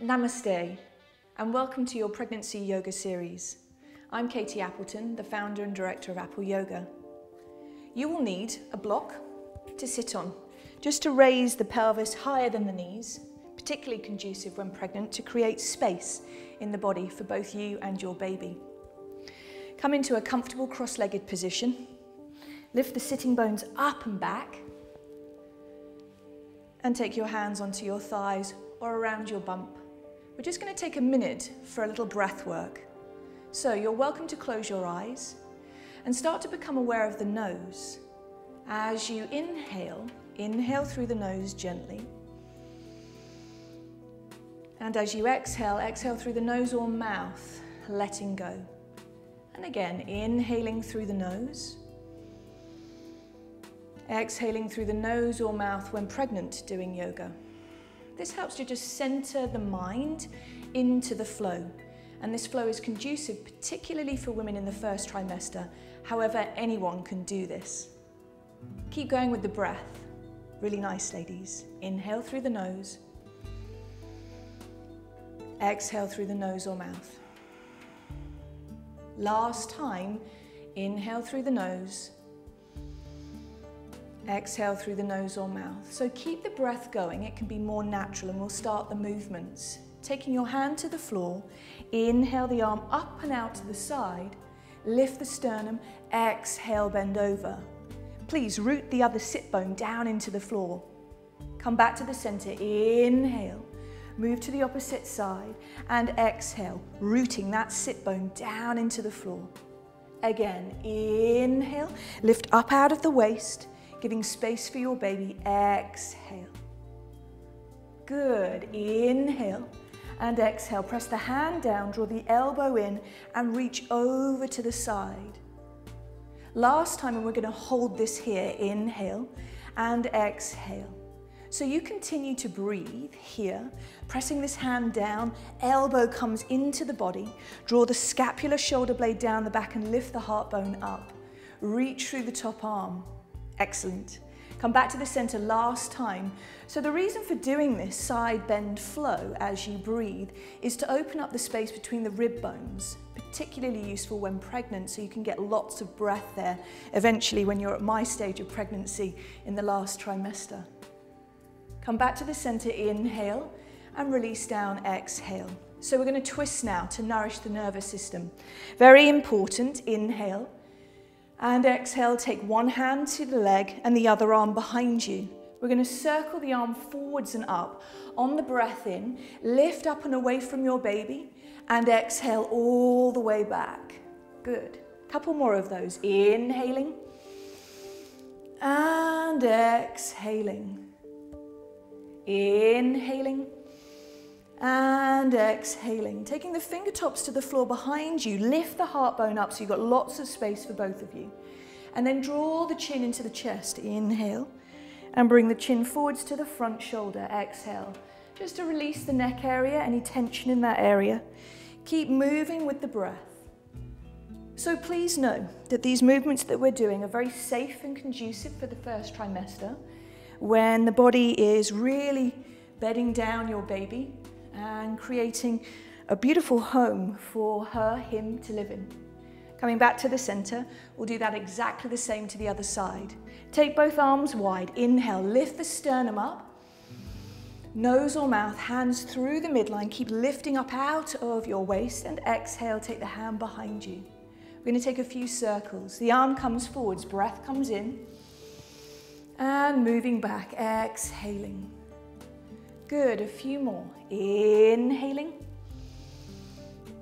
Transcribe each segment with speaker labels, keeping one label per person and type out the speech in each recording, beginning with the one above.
Speaker 1: Namaste, and welcome to your pregnancy yoga series. I'm Katy Appleton, the founder and director of Apple Yoga. You will need a block to sit on, just to raise the pelvis higher than the knees, particularly conducive when pregnant to create space in the body for both you and your baby. Come into a comfortable cross-legged position. Lift the sitting bones up and back, and take your hands onto your thighs or around your bump. We're just going to take a minute for a little breath work. So you're welcome to close your eyes and start to become aware of the nose. As you inhale, inhale through the nose gently. And as you exhale, exhale through the nose or mouth, letting go. And again, inhaling through the nose. Exhaling through the nose or mouth when pregnant doing yoga. This helps to just center the mind into the flow. And this flow is conducive, particularly for women in the first trimester. However, anyone can do this. Keep going with the breath. Really nice, ladies. Inhale through the nose. Exhale through the nose or mouth. Last time, inhale through the nose. Exhale through the nose or mouth. So keep the breath going, it can be more natural, and we'll start the movements. Taking your hand to the floor, inhale the arm up and out to the side, lift the sternum, exhale, bend over. Please root the other sit bone down into the floor. Come back to the center, inhale, move to the opposite side, and exhale, rooting that sit bone down into the floor. Again, inhale, lift up out of the waist, giving space for your baby, exhale. Good, inhale and exhale. Press the hand down, draw the elbow in and reach over to the side. Last time, and we're gonna hold this here, inhale and exhale. So you continue to breathe here, pressing this hand down, elbow comes into the body, draw the scapular shoulder blade down the back and lift the heart bone up. Reach through the top arm. Excellent. Come back to the center last time. So the reason for doing this side bend flow as you breathe is to open up the space between the rib bones, particularly useful when pregnant, so you can get lots of breath there eventually when you're at my stage of pregnancy in the last trimester. Come back to the center, inhale and release down, exhale. So we're going to twist now to nourish the nervous system. Very important, inhale. And exhale, take one hand to the leg and the other arm behind you. We're going to circle the arm forwards and up. On the breath in, lift up and away from your baby and exhale all the way back. Good. Couple more of those. Inhaling and exhaling. Inhaling and exhaling. Taking the fingertips to the floor behind you, lift the heart bone up so you've got lots of space for both of you. And then draw the chin into the chest. Inhale and bring the chin forwards to the front shoulder. Exhale, just to release the neck area, any tension in that area. Keep moving with the breath. So please know that these movements that we're doing are very safe and conducive for the first trimester, when the body is really bedding down your baby and creating a beautiful home for her, him to live in. Coming back to the center, we'll do that exactly the same to the other side. Take both arms wide, inhale, lift the sternum up, nose or mouth, hands through the midline, keep lifting up out of your waist, and exhale, take the hand behind you. We're going to take a few circles. The arm comes forwards, breath comes in, and moving back, exhaling. Good, a few more. Inhaling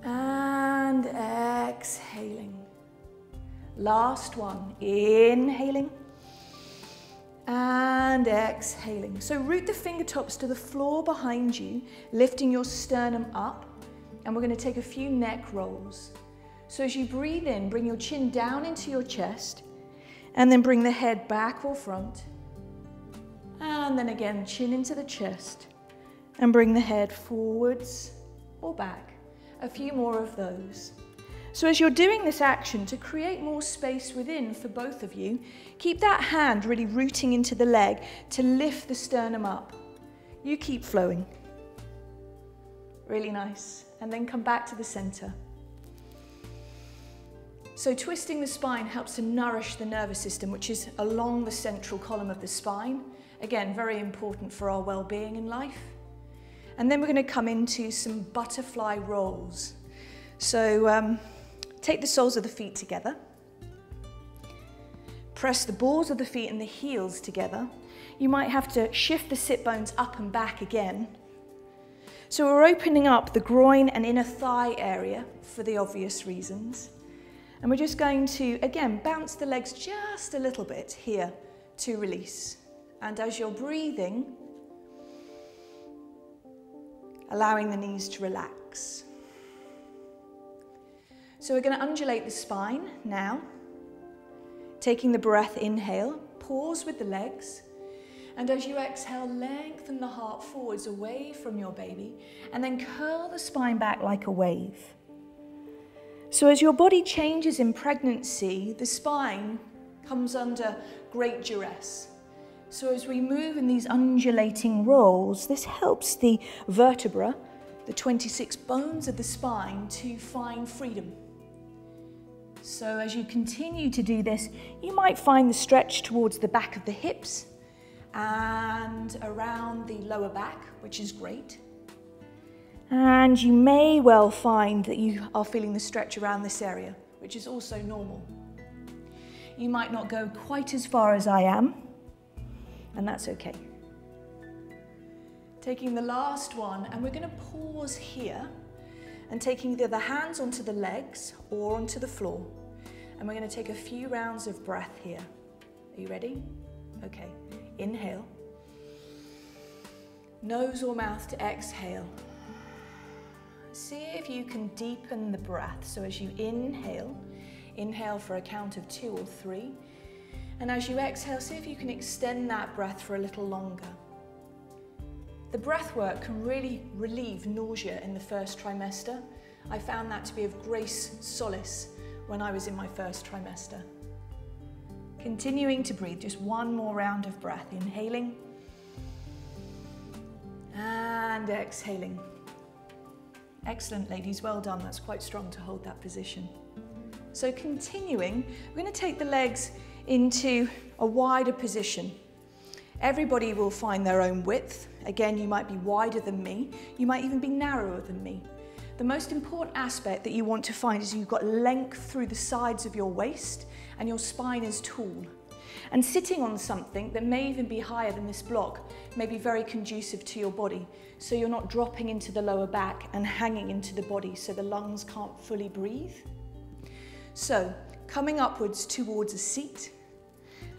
Speaker 1: and exhaling. Last one, inhaling and exhaling. So root the fingertips to the floor behind you, lifting your sternum up, and we're going to take a few neck rolls. So as you breathe in, bring your chin down into your chest, and then bring the head back or front. And then again, chin into the chest. And bring the head forwards or back. A few more of those. So as you're doing this action, to create more space within for both of you, keep that hand really rooting into the leg to lift the sternum up. You keep flowing. Really nice. And then come back to the center. So twisting the spine helps to nourish the nervous system, which is along the central column of the spine. Again, very important for our well-being in life. And then we're going to come into some butterfly rolls. So take the soles of the feet together. Press the balls of the feet and the heels together. You might have to shift the sit bones up and back again. So we're opening up the groin and inner thigh area for the obvious reasons. And we're just going to, again, bounce the legs just a little bit here to release. And as you're breathing, allowing the knees to relax. So we're going to undulate the spine now. Taking the breath, inhale, pause with the legs. And as you exhale, lengthen the heart forwards away from your baby. And then curl the spine back like a wave. So as your body changes in pregnancy, the spine comes under great duress. So as we move in these undulating rolls, this helps the vertebra, the 26 bones of the spine, to find freedom. So as you continue to do this, you might find the stretch towards the back of the hips and around the lower back, which is great. And you may well find that you are feeling the stretch around this area, which is also normal. You might not go quite as far as I am, and that's okay. Taking the last one, and we're going to pause here and taking either the hands onto the legs or onto the floor. And we're going to take a few rounds of breath here. Are you ready? Okay. Inhale. Nose or mouth to exhale. See if you can deepen the breath. So as you inhale, inhale for a count of 2 or 3. And as you exhale, see if you can extend that breath for a little longer. The breath work can really relieve nausea in the first trimester. I found that to be of great solace when I was in my first trimester. Continuing to breathe, just one more round of breath. Inhaling and exhaling. Excellent, ladies, well done. That's quite strong to hold that position. So continuing, we're going to take the legs into a wider position. Everybody will find their own width. Again, you might be wider than me. You might even be narrower than me. The most important aspect that you want to find is you've got length through the sides of your waist and your spine is tall. And sitting on something that may even be higher than this block may be very conducive to your body, so you're not dropping into the lower back and hanging into the body so the lungs can't fully breathe. So, coming upwards towards a seat,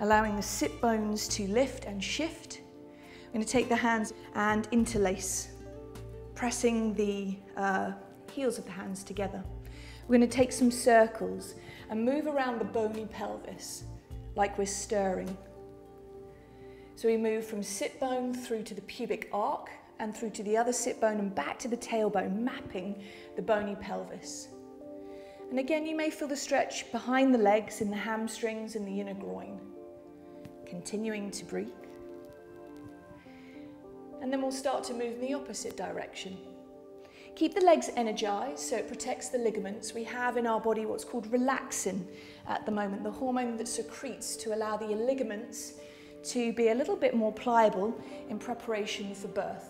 Speaker 1: allowing the sit bones to lift and shift. I'm going to take the hands and interlace, pressing the heels of the hands together. We're going to take some circles and move around the bony pelvis like we're stirring. So we move from sit bone through to the pubic arc and through to the other sit bone and back to the tailbone, mapping the bony pelvis. And again, you may feel the stretch behind the legs in the hamstrings and the inner groin. Continuing to breathe. And then we'll start to move in the opposite direction. Keep the legs energized so it protects the ligaments. We have in our body what's called relaxin at the moment, the hormone that secretes to allow the ligaments to be a little bit more pliable in preparation for birth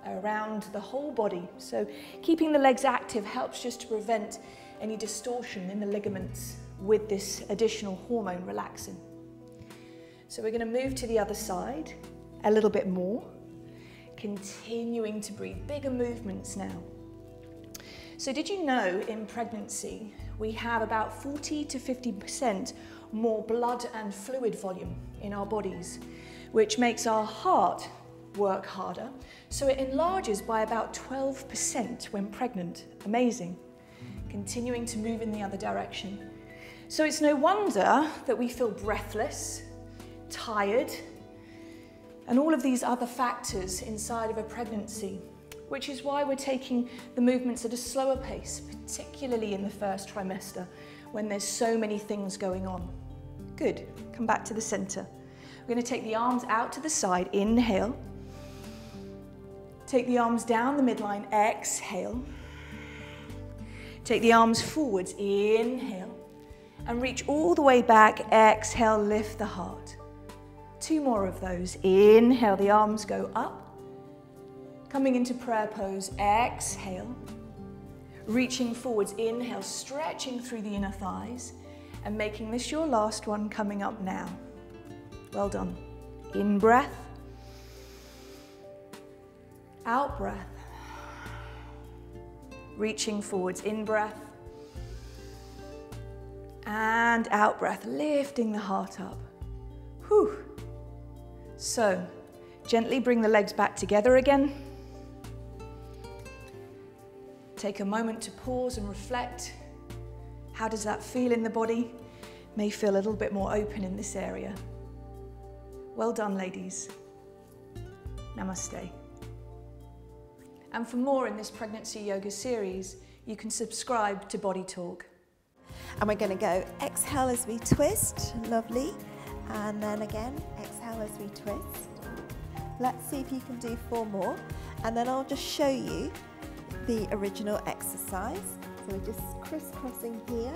Speaker 1: around the whole body. So keeping the legs active helps just to prevent any distortion in the ligaments with this additional hormone relaxin. So we're going to move to the other side a little bit more. Continuing to breathe, bigger movements now. So did you know in pregnancy we have about 40 to 50% more blood and fluid volume in our bodies, which makes our heart work harder. So it enlarges by about 12% when pregnant. Amazing. Continuing to move in the other direction. So it's no wonder that we feel breathless, tired, and all of these other factors inside of a pregnancy, which is why we're taking the movements at a slower pace, particularly in the first trimester, when there's so many things going on. Good, come back to the center. We're going to take the arms out to the side, inhale. Take the arms down the midline, exhale. Take the arms forwards, inhale. And reach all the way back, exhale, lift the heart. 2 more of those. Inhale, the arms go up. Coming into prayer pose, exhale. Reaching forwards, inhale, stretching through the inner thighs. And making this your last one, coming up now. Well done. In breath. Out breath. Reaching forwards, in breath. And out breath, lifting the heart up. Whew. So, gently bring the legs back together again. Take a moment to pause and reflect. How does that feel in the body? May feel a little bit more open in this area. Well done, ladies. Namaste. And for more in this pregnancy yoga series, you can subscribe to Body Talk.
Speaker 2: And we're going to go exhale as we twist, lovely, and then again exhale as we twist. Let's see if you can do 4 more, and then I'll just show you the original exercise. So we're just crisscrossing here